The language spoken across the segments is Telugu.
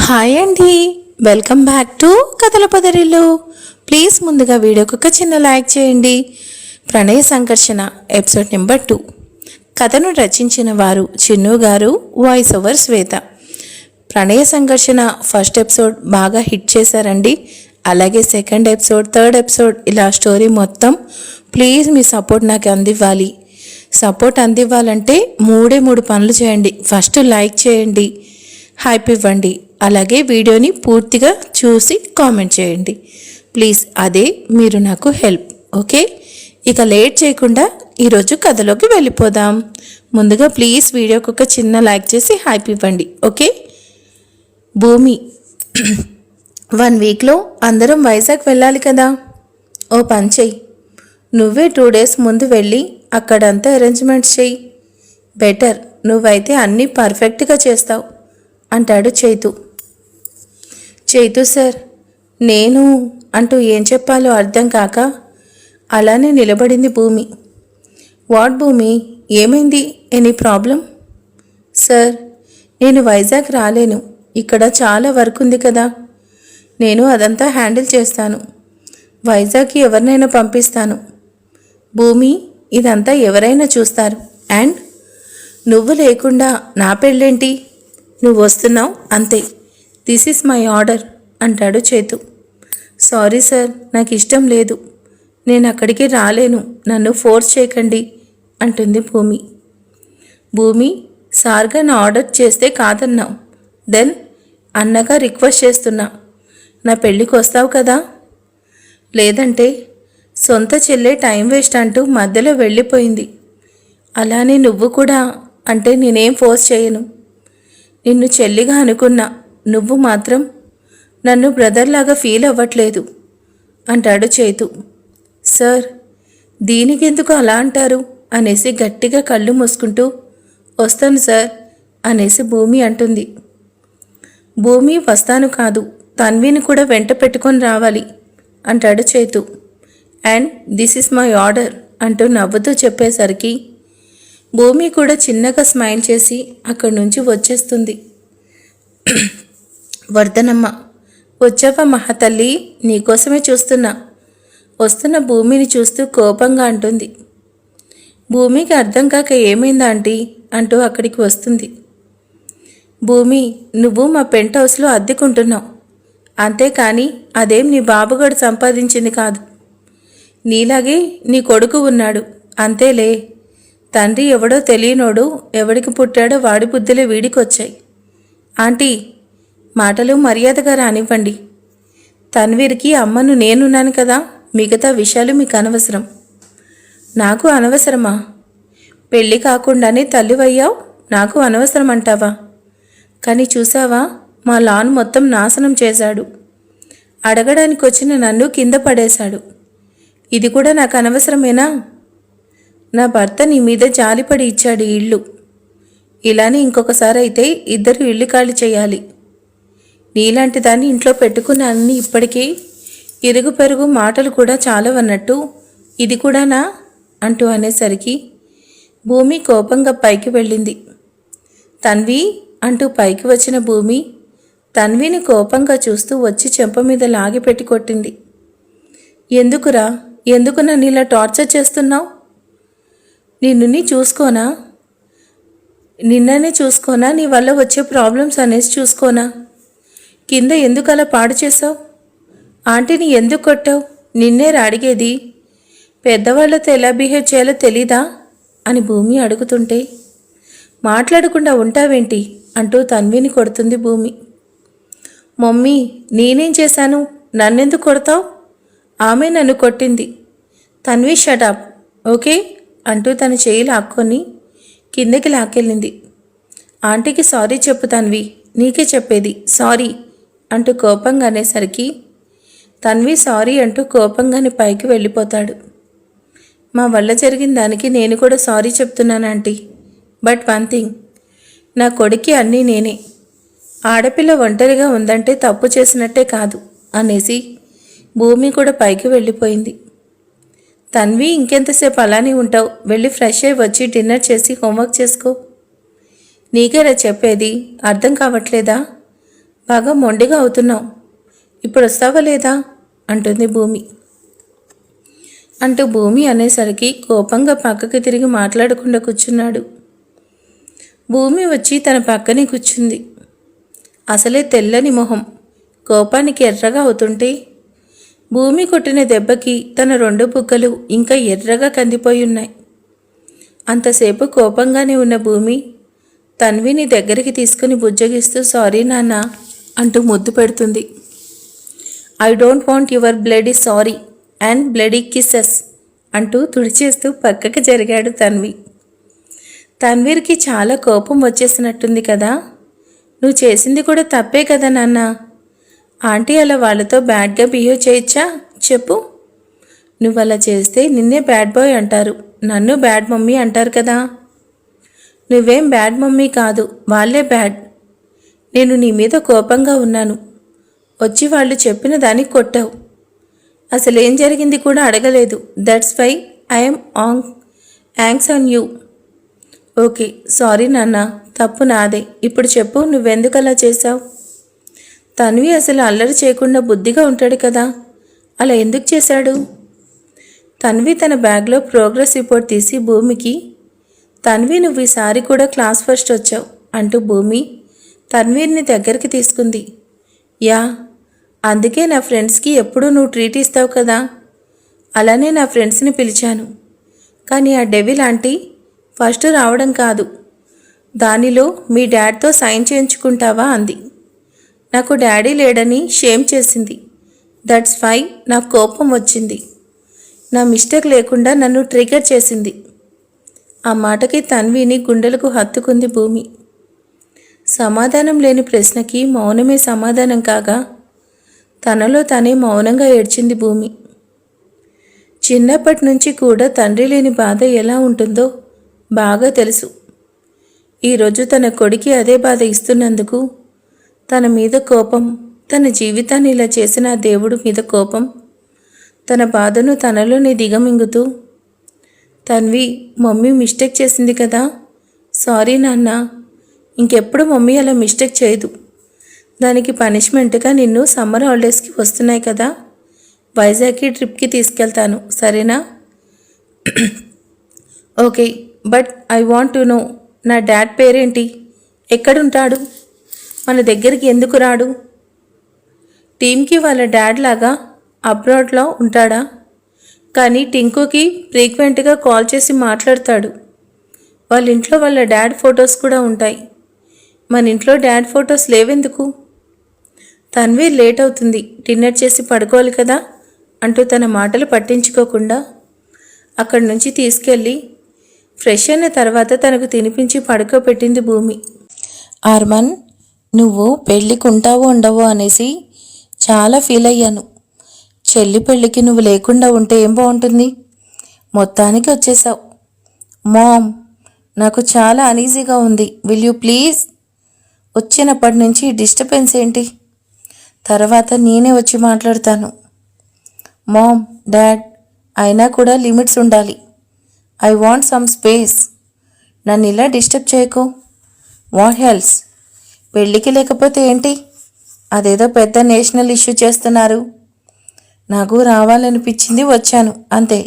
హాయ్ అండి, వెల్కమ్ బ్యాక్ టు కథల పొదరిల్లు. ప్లీజ్ ముందుగా వీడియోకి ఒక చిన్న లైక్ చేయండి. ప్రణయ సంఘర్షణ ఎపిసోడ్ నెంబర్ 2. కథను రచించిన వారు చిన్ను గారు, వాయిస్ ఓవర్ శ్వేత. ప్రణయ సంఘర్షణ ఫస్ట్ ఎపిసోడ్ బాగా హిట్ చేశారండి. అలాగే సెకండ్ ఎపిసోడ్, థర్డ్ ఎపిసోడ్, ఇలా స్టోరీ మొత్తం ప్లీజ్ మీ సపోర్ట్ నాకు అందివ్వాలి. సపోర్ట్ అందివ్వాలంటే మూడు పనులు చేయండి. ఫస్ట్ లైక్ చేయండి, హైప్ ఇవ్వండి, అలాగే వీడియోని పూర్తిగా చూసి కామెంట్ చేయండి ప్లీజ్. అదే మీరు నాకు హెల్ప్. ఓకే, ఇక లేట్ చేయకుండా ఈరోజు కథలోకి వెళ్ళిపోదాం. ముందుగా ప్లీజ్ వీడియోకి ఒక చిన్న లైక్ చేసి హైప్ ఇవ్వండి. ఓకే. భూమి 1 వీక్లో అందరం వైజాగ్ వెళ్ళాలి కదా. ఓ పని చెయ్యి, నువ్వే 2 డేస్ ముందు వెళ్ళి అక్కడంతా అరేంజ్మెంట్స్ చెయ్యి. బెటర్, నువ్వైతే అన్నీ పర్ఫెక్ట్గా చేస్తావు అంటాడు చైతు. చైతు సార్, నేను అంటూ ఏం చెప్పాలో అర్థం కాక అలానే నిలబడింది భూమి. వాట్ భూమి, ఏమైంది? Any problem? సార్, నేను వైజాగ్ రాలేను. ఇక్కడ చాలా వర్క్ ఉంది కదా. నేను అదంతా హ్యాండిల్ చేస్తాను. వైజాగ్కి ఎవరినైనా పంపిస్తాను. భూమి, ఇదంతా ఎవరైనా చూస్తారు. అండ్ నువ్వు లేకుండా నా పెళ్ళేంటి? నువ్వు వస్తున్నావు అంతే. దిస్ ఈస్ మై ఆర్డర్ అంటాడు చేతు. సారీ సార్, నాకు ఇష్టం లేదు. నేను అక్కడికి రాలేను. నన్ను ఫోర్స్ చేయకండి అంటుంది భూమి. భూమి, సార్గా నా ఆర్డర్ చేస్తే కాదన్నావు. దెన్ అన్నగా రిక్వెస్ట్ చేస్తున్నా, నా పెళ్ళికి వస్తావు కదా. లేదంటే సొంత చెల్లె టైం వేస్ట్ అంటూ మధ్యలో వెళ్ళిపోయింది. అలానే నువ్వు కూడా అంటే నేనేం ఫోర్స్ చేయను. నిన్ను చెల్లిగా అనుకున్నా, నువ్వు మాత్రం నన్ను బ్రదర్లాగా ఫీల్ అవ్వట్లేదు అంటాడు చేతు. సార్, దీనికెందుకు అలా అంటారు అనేసి గట్టిగా కళ్ళు మూసుకుంటూ వస్తాను సార్ అనేసి భూమి అంటుంది. భూమి, వస్తాను కాదు, తన్విని కూడా వెంట పెట్టుకొని రావాలి అంటాడు చేతు. And this is my order అంటూ నవ్వుతూ చెప్పేసరికి భూమి కూడా చిన్నగా స్మైల్ చేసి అక్కడి నుంచి వచ్చేస్తుంది. వర్ధనమ్మ, వచ్చావా మహాతల్లి, నీకోసమే చూస్తున్నా. వస్తున్న భూమిని చూస్తూ కోపంగా అంటుంది. భూమికి అర్థం కాక ఏమైందా ఆంటీ అంటూ అక్కడికి వస్తుంది. భూమి, నువ్వు మా పెంట్ హౌస్లో అద్దెకుంటున్నావు, అంతేకాని అదేం నీ బాబుగాడు సంపాదించింది కాదు. నీలాగే నీ కొడుకు ఉన్నాడు, అంతేలే. తండ్రి ఎవడో తెలియనోడు, ఎవడికి పుట్టాడో వాడి బుద్ధులే వీడికొచ్చాయి. ఆంటీ, మాటలు మర్యాదగా రానివ్వండి. తన్వీర్కి అమ్మను నేనున్నాను కదా, మిగతా విషయాలు మీకు అనవసరం. నాకు అనవసరమా? పెళ్ళి కాకుండానే తల్లివయ్యావు, నాకు అనవసరం అంటావా? కానీ చూసావా, మా లాన్ మొత్తం నాశనం చేశాడు. అడగడానికి వచ్చిన నన్ను కింద పడేశాడు. ఇది కూడా నాకు అనవసరమేనా? నా భర్త నీ మీద జాలిపడి ఇచ్చాడు ఈ ఇల్లు. ఇలానే ఇంకొకసారి అయితే ఇద్దరు ఇల్లు ఖాళీ చేయాలి. నీలాంటి దాన్ని ఇంట్లో పెట్టుకున్న అన్ని ఇప్పటికీ ఇరుగు పెరుగు మాటలు కూడా చాలవన్నట్టు ఇది కూడానా అంటూ అనేసరికి భూమి కోపంగా పైకి వెళ్ళింది. తన్వి అంటూ పైకి వచ్చిన భూమి తన్విని కోపంగా చూస్తూ వచ్చి చెంప మీద లాగి పెట్టి కొట్టింది. ఎందుకురా, ఎందుకు నన్ను ఇలా టార్చర్ చేస్తున్నావు? నిన్ను చూసుకోనా? నిన్ననే చూసుకోనా? నీ వల్ల వచ్చే ప్రాబ్లమ్స్ అనేసి చూసుకోనా? కింద ఎందుకు అలా పాడు చేసావు? ఆంటీని ఎందుకు కొట్టావు? నిన్నే అడిగేది. పెద్దవాళ్లతో ఎలా బిహేవ్ చేయాలో తెలీదా అని భూమి అడుగుతుంటే మాట్లాడకుండా ఉంటావేంటి అంటూ తన్విని కొడుతుంది భూమి. మమ్మీ, నేనేం చేశాను? నన్నెందుకు కొడతావు? ఆమె నన్ను కొట్టింది. తన్వి షటప్, ఓకే అంటూ తన చేయి లాక్కొని కిందకి లాక్కెళ్ళింది. ఆంటీకి సారీ చెప్పు తన్వి, నీకే చెప్పేది, సారీ అంటూ కోపంగా అనేసరికి తన్వి సారీ అంటూ కోపంగానే పైకి వెళ్ళిపోతాడు. మా వల్ల జరిగిన దానికి నేను కూడా సారీ చెప్తున్నాను ఆంటీ. బట్ 1 థింగ్, నా కొడుక్కి అన్నీ నేనే. ఆడపిల్ల ఒంటరిగా ఉందంటే తప్పు చేసినట్టే కాదు అనేసి భూమి కూడా పైకి వెళ్ళిపోయింది. తన్వి, ఇంకెంతసేపు అలానే ఉంటావు? వెళ్ళి ఫ్రెష్ అయ్యి వచ్చి డిన్నర్ చేసి హోంవర్క్ చేసుకో. నీకేరా చెప్పేది, అర్థం కావట్లేదా? బాగా మొండిగా అవుతున్నావు, ఇప్పుడు వస్తావా లేదా అంటుంది భూమి. అంటూ భూమి అనేసరికి కోపంగా పక్కకి తిరిగి మాట్లాడకుండా కూర్చున్నాడు. భూమి వచ్చి తన పక్కనే కూర్చుంది. అసలే తెల్లని మొహం కోపానికి ఎర్రగా అవుతుంటే భూమి కొట్టిన దెబ్బకి తన 2 బుగ్గలు ఇంకా ఎర్రగా కందిపోయి ఉన్నాయి. అంతసేపు కోపంగానే ఉన్న భూమి తన్విని దగ్గరికి తీసుకుని బుజ్జగిస్తూ సారీ నాన్న అంటూ ముద్దు పెడుతుంది. I don't want your bloody sorry and bloody kisses అంటూ తుడిచేస్తూ పక్కకి జరిగాడు తన్వి. తన్వీర్కి చాలా కోపం వచ్చేసినట్టుంది కదా. నువ్వు చేసింది కూడా తప్పే కదా నాన్న. ఆంటీ అలా వాళ్ళతో బ్యాడ్గా బిహేవ్ చేయొచ్చా చెప్పు. నువ్వు అలా చేస్తే నిన్నే బ్యాడ్ బాయ్ అంటారు, నన్ను బ్యాడ్ మమ్మీ అంటారు కదా. నువ్వేం బ్యాడ్ మమ్మీ కాదు, వాళ్ళే బ్యాడ్. నేను నీ మీద కోపంగా ఉన్నాను, వచ్చి వాళ్ళు చెప్పిన దానికి కొట్టావు. అసలేం జరిగింది కూడా అడగలేదు. That's why I'm angry on you. Okay sorry నాన్న, తప్పు నాదే. ఇప్పుడు చెప్పు, నువ్వెందుకు అలా చేశావు? తన్వి అసలు అల్లరి చేయకుండా బుద్ధిగా ఉంటాడు కదా, అలా ఎందుకు చేశాడు? తన్వి తన బ్యాగ్లో ప్రోగ్రెస్ రిపోర్ట్ తీసి భూమికి, తన్వి నువ్వు ఈసారి కూడా క్లాస్ ఫస్ట్ వచ్చావు అంటూ భూమి తన్వీర్ని దగ్గరికి తీసుకుంది. యా, అందుకే నా ఫ్రెండ్స్కి ఎప్పుడూ నువ్వు ట్రీట్ ఇస్తావు కదా, అలానే నా ఫ్రెండ్స్ని పిలిచాను. కానీ ఆ డెవిల్ ఆంటీ ఫస్ట్ రావడం కాదు, దానిలో మీ డాడ్తో సైన్ చేయించుకుంటావా అంది. నాకు డాడీ లేడని షేమ్ చేసింది. దట్స్ వై నాకు కోపం వచ్చింది. నా మిస్టేక్ లేకుండా నన్ను ట్రిగర్ చేసింది. ఆ మాటకి తన్విని గుండెలకు హత్తుకుంది భూమి. సమాధానం లేని ప్రశ్నకి మౌనమే సమాధానం కాగా తనలో తనే మౌనంగా ఏడ్చింది భూమి. చిన్నప్పటి నుంచి కూడా తండ్రి లేని బాధ ఎలా ఉంటుందో బాగా తెలుసు. ఈరోజు తన కొడుకి అదే బాధ ఇస్తున్నందుకు తన మీద కోపం, తన జీవితాన్ని ఇలా చేసిన ఆ దేవుడు మీద కోపం, తన బాధను తనలోనే దిగమింగుతూ, తన్వి మమ్మీ మిస్టేక్ చేసింది కదా, సారీ నాన్న, ఇంకెప్పుడు మమ్మీ అలా మిస్టేక్ చేయదు. దానికి పనిష్మెంట్గా నిన్ను సమ్మర్ హాలిడేస్కి వస్తున్నాయి కదా, వైజాగ్కి ట్రిప్కి తీసుకెళ్తాను, సరేనా? Okay, but I want to know, నా డాడ్ పేరేంటి, ఎక్కడుంటాడు, మన దగ్గరికి ఎందుకు రాడు? టీమ్కి వాళ్ళ డాడ్ లాగా అబ్రాడ్లో ఉంటాడా? కానీ టింకుకి ఫ్రీక్వెంట్గా కాల్ చేసి మాట్లాడతాడు. వాళ్ళ ఇంట్లో వాళ్ళ డాడ్ ఫొటోస్ కూడా ఉంటాయి. మన ఇంట్లో డాడ్ ఫొటోస్ లేవెందుకు? తన్వీర్ లేట్ అవుతుంది, డిన్నర్ చేసి పడుకోవాలి కదా అంటూ తన మాటలు పట్టించుకోకుండా అక్కడి నుంచి తీసుకెళ్ళి ఫ్రెష్ అయిన తర్వాత తనకు తినిపించి పడుకోబెట్టింది భూమి. ఆర్మన్, నువ్వు పెళ్ళికి ఉంటావో ఉండవో అనేసి చాలా ఫీల్ అయ్యాను. చెల్లి పెళ్ళికి నువ్వు లేకుండా ఉంటే ఏం బాగుంటుంది. మొత్తానికి వచ్చేసావు. మామ్, నాకు చాలా అనీజీగా ఉంది, విల్ యూ ప్లీజ్? వచ్చినప్పటి నుంచి డిస్టర్బెన్స్ ఏంటి? తర్వాత నేనే వచ్చి మాట్లాడతాను. మామ్, డాడ్, అయినా కూడా లిమిట్స్ ఉండాలి. I want some space. నన్ను ఇలా డిస్టర్బ్ చేయకు. వాట్ హెల్స్? పెళ్ళికి లేకపోతే ఏంటి? అదేదో పెద్ద నేషనల్ ఇష్యూ చేస్తున్నారు. నాకు రావాలనిపించింది, వచ్చాను, అంతే.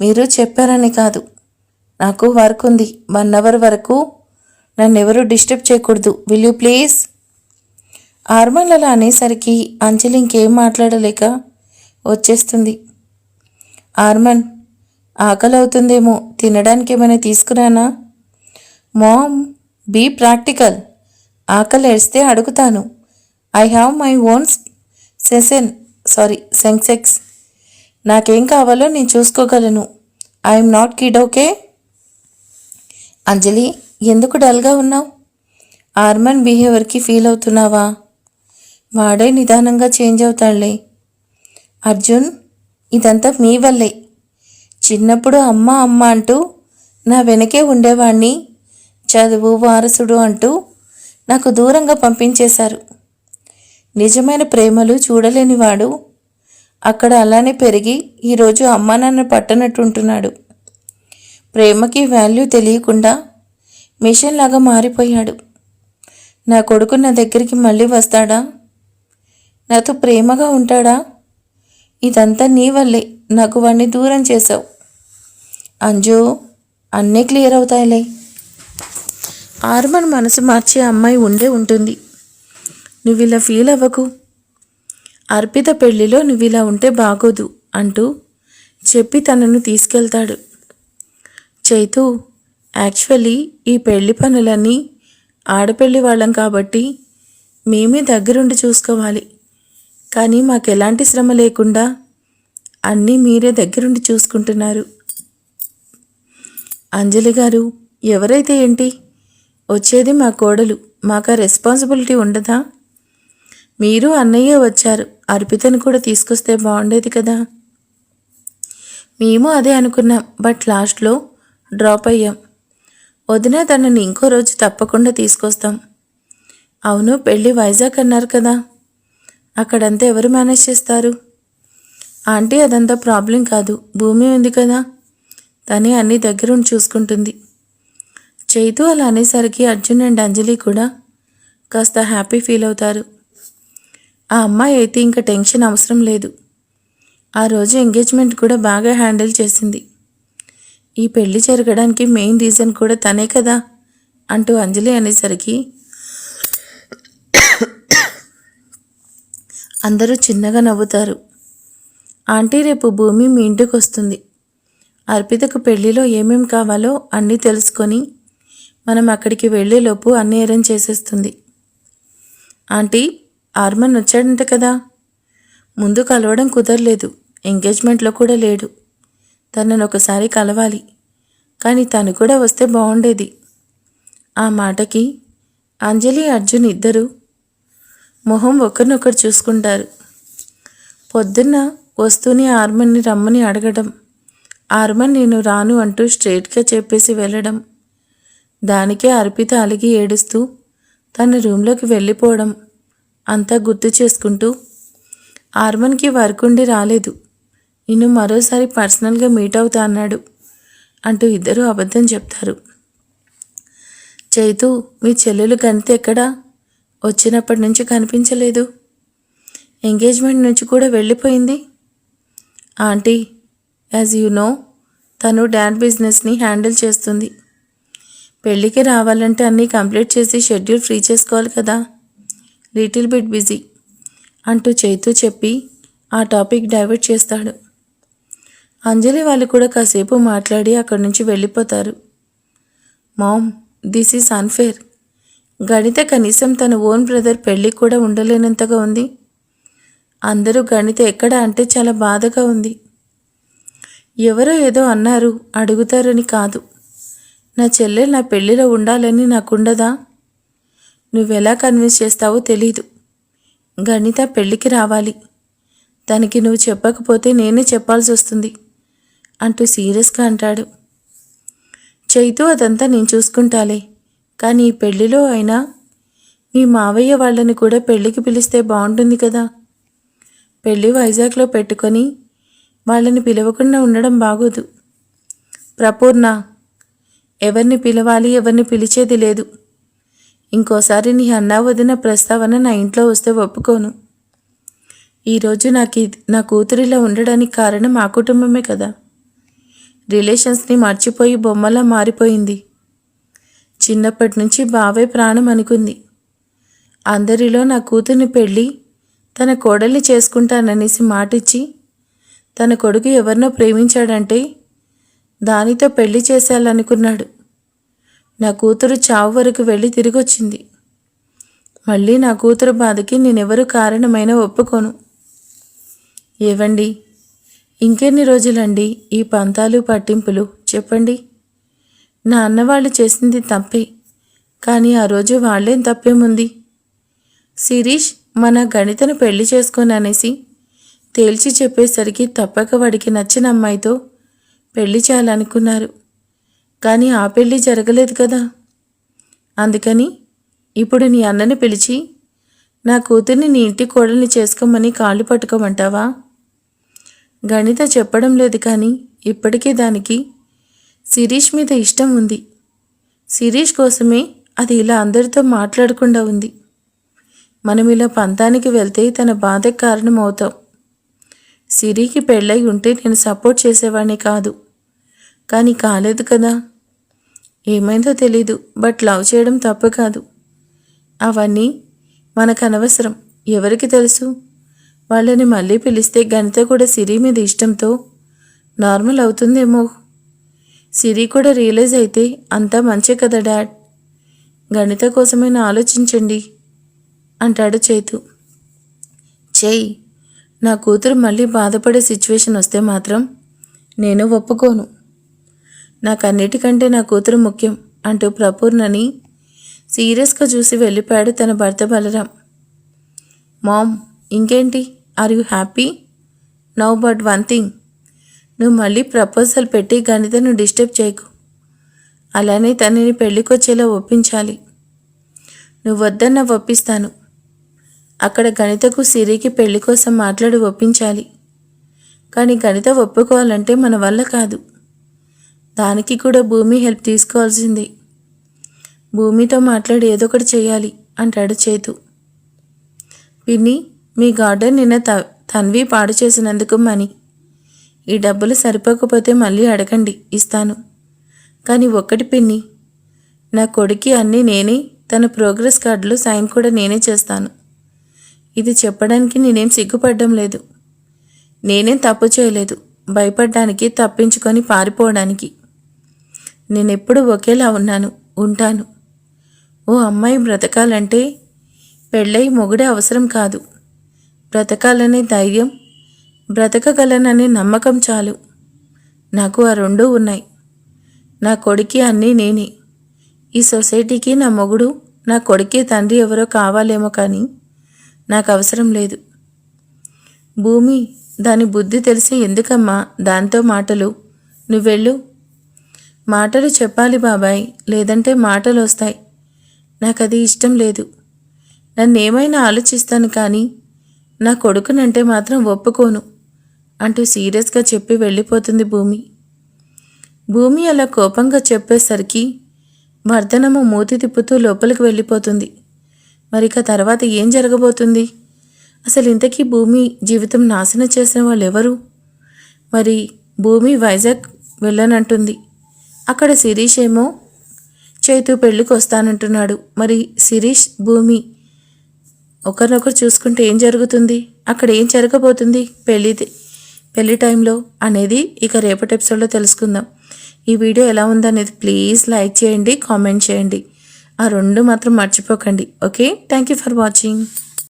మీరు చెప్పారని కాదు, నాకు వర్క్ ఉంది. 1 అవర్ వరకు నన్నెవరూ డిస్టర్బ్ చేయకూడదు, విల్ యూ ప్లీజ్? ఆర్మన్ అలా అనేసరికి అంజలి ఇంకేం మాట్లాడలేక వచ్చేస్తుంది. ఆర్మన్, ఆకలి అవుతుందేమో, తినడానికి ఏమైనా తీసుకురానా? Mom, be practical. ఆకలి ఏడిస్తే అడుగుతాను. I have my own senses. నాకేం కావాలో నేను చూసుకోగలను. I'm not kid, okay? Anjali, ఎందుకు డల్గా ఉన్నావు? ఆర్మన్ బిహేవియర్కి ఫీల్ అవుతున్నావా? వాడే నిదానంగా చేంజ్ అవుతాడులే. అర్జున్, ఇదంతా మీ వల్లే. చిన్నప్పుడు అమ్మ అమ్మ అంటూ నా వెనకే ఉండేవాణ్ణి, చదువు వారసుడు అంటూ నాకు దూరంగా పంపించేశారు. నిజమైన ప్రేమలు చూడలేనివాడు అక్కడ అలానే పెరిగి ఈరోజు అమ్మా నాన్న పట్టనట్టుంటున్నాడు. ప్రేమకి వాల్యూ తెలియకుండా మిషన్ లాగా మారిపోయాడు. నా కొడుకు నా దగ్గరికి మళ్ళీ వస్తాడా? నాతో ప్రేమగా ఉంటాడా? ఇదంతా నీ వల్లే నాకు వాడిని దూరం చేసావు. అంజు, అన్నీ క్లియర్ అవుతాయిలే. ఆర్మన్ మనసు మార్చే అమ్మాయి ఉంటుంది. నువ్వు ఇలా ఫీల్ అవ్వకు. అర్పిత పెళ్లిలో నువ్వు ఇలా ఉంటే బాగోదు అంటూ చెప్పి తనను తీసుకెళ్తాడు. చైతు, యాక్చువల్లీ ఈ పెళ్లి పనులన్నీ ఆడపెళ్లి వాళ్ళం కాబట్టి మేమే దగ్గరుండి చూసుకోవాలి. కానీ మాకు ఎలాంటి శ్రమ లేకుండా అన్నీ మీరే దగ్గరుండి చూసుకుంటున్నారు. అంజలి గారు, ఎవరైతే ఏంటి, వచ్చేది మా కోడలు, మాకు రెస్పాన్సిబిలిటీ ఉండదా? మీరు అన్నయ్య వచ్చారు, అర్పితను కూడా తీసుకొస్తే బాగుండేది కదా. మేము అదే అనుకున్నాం, బట్ లాస్ట్లో డ్రాప్ అయ్యాం. వదిన తనని ఇంకో రోజు తప్పకుండా తీసుకొస్తాం. అవును, పెళ్ళి వైజాగ్ అన్నారు కదా, అక్కడంతా ఎవరు మేనేజ్ చేస్తారు? ఆంటీ, అదంతా ప్రాబ్లం కాదు, భూమి ఉంది కదా, తనే అన్నీ దగ్గరుండి చూసుకుంటుంది. చైతు అలా అనేసరికి అర్జున్ అండ్ అంజలి కూడా కాస్త హ్యాపీ ఫీల్ అవుతారు. ఆ అమ్మాయి అయితే ఇంకా టెన్షన్ అవసరం లేదు. ఆ రోజు ఎంగేజ్మెంట్ కూడా బాగా హ్యాండిల్ చేసింది. ఈ పెళ్లి జరగడానికి మెయిన్ రీజన్ కూడా తనే కదా అంటూ అంజలి అనేసరికి అందరూ చిన్నగా నవ్వుతారు. ఆంటీ, రేపు భూమి మీ ఇంటికి వస్తుంది. అర్పితకు పెళ్లిలో ఏమేం కావాలో అన్నీ తెలుసుకొని మనం అక్కడికి వెళ్ళేలోపు అన్నీ అరేంజ్ చేసేస్తుంది. ఆంటీ, ఆర్మన్ వచ్చాడంట కదా. ముందు కలవడం కుదరలేదు, ఎంగేజ్మెంట్లో కూడా లేడు. తనను ఒకసారి కలవాలి, కానీ తను కూడా వస్తే బాగుండేది. ఆ మాటకి అంజలి, అర్జున్ ఇద్దరు మొహం ఒకరినొకరు చూసుకుంటారు. పొద్దున్న వస్తూనే ఆర్మన్ని రమ్మని అడగడం, ఆర్మన్ నేను రాను అంటూ స్ట్రైట్గా చెప్పేసి వెళ్ళడం, దానికే అర్పిత అలిగి ఏడుస్తూ తన రూమ్లోకి వెళ్ళిపోవడం అంతా గుర్తు చేసుకుంటూ, ఆర్మన్కి వర్క్ ఉండి రాలేదు, నిన్ను మరోసారి పర్సనల్గా మీట్ అవుతా అన్నాడు అంటూ ఇద్దరూ అబద్ధం చెప్తారు. చైతు, మీ చెల్లెలు గణిత ఎక్కడా? వచ్చినప్పటి నుంచి కనిపించలేదు. ఎంగేజ్మెంట్ నుంచి కూడా వెళ్ళిపోయింది. ఆంటీ, యాజ్ యూ నో, తను డాడ్ బిజినెస్ని హ్యాండిల్ చేస్తుంది. పెళ్ళికి రావాలంటే అన్నీ కంప్లీట్ చేసి షెడ్యూల్ ఫ్రీ చేసుకోవాలి కదా, లిటిల్ బిట్ బిజీ అంటూ చైతు చెప్పి ఆ టాపిక్ డైవర్ట్ చేస్తాడు. అంజలి వాళ్ళు కూడా కాసేపు మాట్లాడి అక్కడి నుంచి వెళ్ళిపోతారు. Mom, this is unfair. Ganitha కనీసం తన ఓన్ బ్రదర్ పెళ్ళి కూడా ఉండలేనంతగా ఉంది. అందరూ గణిత ఎక్కడ అంటే చాలా బాధగా ఉంది. ఎవరో ఏదో అన్నారు అడుగుతారని కాదు, నా చెల్లెలు నా పెళ్ళిలో ఉండాలని నాకుండదా? నువ్వెలా కన్విన్స్ చేస్తావో తెలీదు. గణిత పెళ్ళికి రావాలి, తనకి నువ్వు చెప్పకపోతే నేనే చెప్పాల్సి వస్తుంది అంటూ సీరియస్గా అంటాడు. చైతు, అదంతా నేను చూసుకుంటాలే, కానీ ఈ పెళ్ళిలో అయినా మీ మావయ్య వాళ్ళని కూడా పెళ్ళికి పిలిస్తే బాగుంటుంది కదా. పెళ్ళి వైజాగ్లో పెట్టుకొని వాళ్ళని పిలవకుండా ఉండడం బాగోదు. ప్రపూర్ణ, ఎవరిని పిలవాలి ఎవరిని పిలిచేది లేదు. ఇంకోసారి నీ అన్నా వదిన ప్రస్తావన నా ఇంట్లో వస్తే ఒప్పుకోను. ఈరోజు నా కూతురిలా ఉండడానికి కారణం ఆ కుటుంబమే కదా. రిలేషన్స్ని మర్చిపోయి బొమ్మలా మారిపోయింది. చిన్నప్పటి నుంచి బావే ప్రాణం అనుకుంది. అందరిలో నా కూతుర్ని పెళ్ళి తన కోడల్ని చేసుకుంటాననేసి మాటిచ్చి తన కొడుకు ఎవరినో ప్రేమించాడంటే దానితో పెళ్లి చేసేయాలనుకున్నాడు. నా కూతురు చావు వరకు వెళ్ళి తిరిగొచ్చింది. మళ్ళీ నా కూతురు బాధకి నేనెవరు కారణమైనా ఒప్పుకోను. ఏవండి, ఇంకెన్ని రోజులండి ఈ పంతాలు పట్టింపులు చెప్పండి. నా అన్నవాళ్ళు చేసింది తప్పే, కానీ ఆ రోజు వాళ్ళేం తప్పేముంది? శిరీష్ మన గణితను పెళ్లి చేసుకోననేసి తేల్చి చెప్పేసరికి తప్పక వాడికి నచ్చిన అమ్మాయితో పెళ్లి చేయాలనుకున్నారు. కానీ ఆ పెళ్ళి జరగలేదు కదా. అందుకని ఇప్పుడు నీ అన్నని పిలిచి నా కూతుర్ని నీ ఇంటి కోడల్ని చేసుకోమని కాళ్ళు పట్టుకోమంటావా? గణిత చెప్పడం లేదు, కానీ ఇప్పటికీ దానికి శిరీష్ మీద ఇష్టం ఉంది. శిరీష్ కోసమే అది ఇలా అందరితో మాట్లాడకుండా ఉంది. మనం ఇలా పంతానికి వెళ్తే తన బాధకు కారణమవుతాం. సిరికి పెళ్ళై ఉంటే నేను సపోర్ట్ చేసేవాడిని కాదు, కానీ కాలేదు కదా. ఏమైందో తెలీదు, బట్ లవ్ చేయడం తప్పు కాదు. అవన్నీ మనకు అనవసరం. ఎవరికి తెలుసు, వాళ్ళని మళ్ళీ పిలిస్తే గణిత కూడా సిరి మీద ఇష్టంతో నార్మల్ అవుతుందేమో. సిరి కూడా రియలైజ్ అయితే అంతా మంచే కదా డాడ్. గణిత కోసమైనా ఆలోచించండి అంటాడు చైతు. చెయ్యి, నా కూతురు మళ్ళీ బాధపడే సిచ్యువేషన్ వస్తే మాత్రం నేను ఒప్పుకోను. నాకన్నిటికంటే నా కూతురు ముఖ్యం అంటూ ప్రపూర్ణని సీరియస్గా చూసి వెళ్ళిపోయాడు తన భర్త బలరాం. మామ్, ఇంకేంటి, are you happy now? But one thing, నువ్వు మళ్ళీ ప్రపోజల్ పెట్టి గణితను డిస్టర్బ్ చేయకు. అలానే తనని పెళ్ళికొచ్చేలా ఒప్పించాలి. నువ్వు వద్దన్న ఒప్పిస్తాను. అక్కడ గణితకు సిరికి పెళ్లి కోసం మాట్లాడి ఒప్పించాలి. కానీ గణిత ఒప్పుకోవాలంటే మన వల్ల కాదు. దానికి కూడా భూమి హెల్ప్ తీసుకోవాల్సిందే. భూమితో మాట్లాడి ఏదో ఒకటి చేయాలి అంటాడు చైతు. పిన్ని, మీ గార్డెన్ నిన్న తన్వి పాడు చేసినందుకు మనీ. ఈ డబ్బులు సరిపోకపోతే మళ్ళీ అడగండి, ఇస్తాను. కానీ ఒక్కటి పిన్ని, నా కొడుక్కి అన్నీ నేనే, తన ప్రోగ్రెస్ కార్డులో సైన్ కూడా నేనే చేస్తాను. ఇది చెప్పడానికి నేనేం సిగ్గుపడ్డం లేదు. నేనేం తప్పు చేయలేదు భయపడ్డానికి, తప్పించుకొని పారిపోవడానికి. నేనెప్పుడు ఒకేలా ఉన్నాను, ఉంటాను. ఓ అమ్మాయి బ్రతకాలంటే పెళ్ళై మొగుడే అవసరం కాదు. బ్రతకాలనే ధైర్యం, బ్రతకగలననే నమ్మకం చాలు. నాకు ఆ రెండూ ఉన్నాయి. నా కొడుక్కి అన్నీ నేనే. ఈ సొసైటీకి నా మొగుడు, నా కొడుక్కి తండ్రి ఎవరో కావాలేమో, కానీ నాకు అవసరం లేదు. భూమి, దాని బుద్ధి తెలిసి ఎందుకమ్మా దాంతో మాటలు? నువ్వెళ్ళు. మాటలు చెప్పాలి బాబాయ్, లేదంటే మాటలు వస్తాయి. నాకది ఇష్టం లేదు. నన్నేమైనా ఆలోచిస్తాను, కానీ నా కొడుకునంటే మాత్రం ఒప్పుకోను అంటూ సీరియస్గా చెప్పి వెళ్ళిపోతుంది భూమి. భూమి అలా కోపంగా చెప్పేసరికి మర్దనము మూతి తిప్పుతూ లోపలికి వెళ్ళిపోతుంది. మరిక తర్వాత ఏం జరగబోతుంది? అసలు ఇంతకీ భూమి జీవితం నాశనం చేసిన వాళ్ళు ఎవరు? మరి భూమి వైజాగ్ వెళ్ళనంటుంది. అక్కడ శిరీష్ ఏమో చైతు పెళ్ళికి వస్తానంటున్నాడు. మరి శిరీష్, భూమి ఒకరినొకరు చూసుకుంటే ఏం జరుగుతుంది? అక్కడ ఏం జరగబోతుంది పెళ్ళి టైంలో అనేది ఇక రేపటి ఎపిసోడ్లో తెలుసుకుందాం. ఈ వీడియో ఎలా ఉందనేది ప్లీజ్ లైక్ చేయండి, కామెంట్ చేయండి. ఆ రెండు మాత్రం మర్చిపోకండి. Okay, thank you for watching.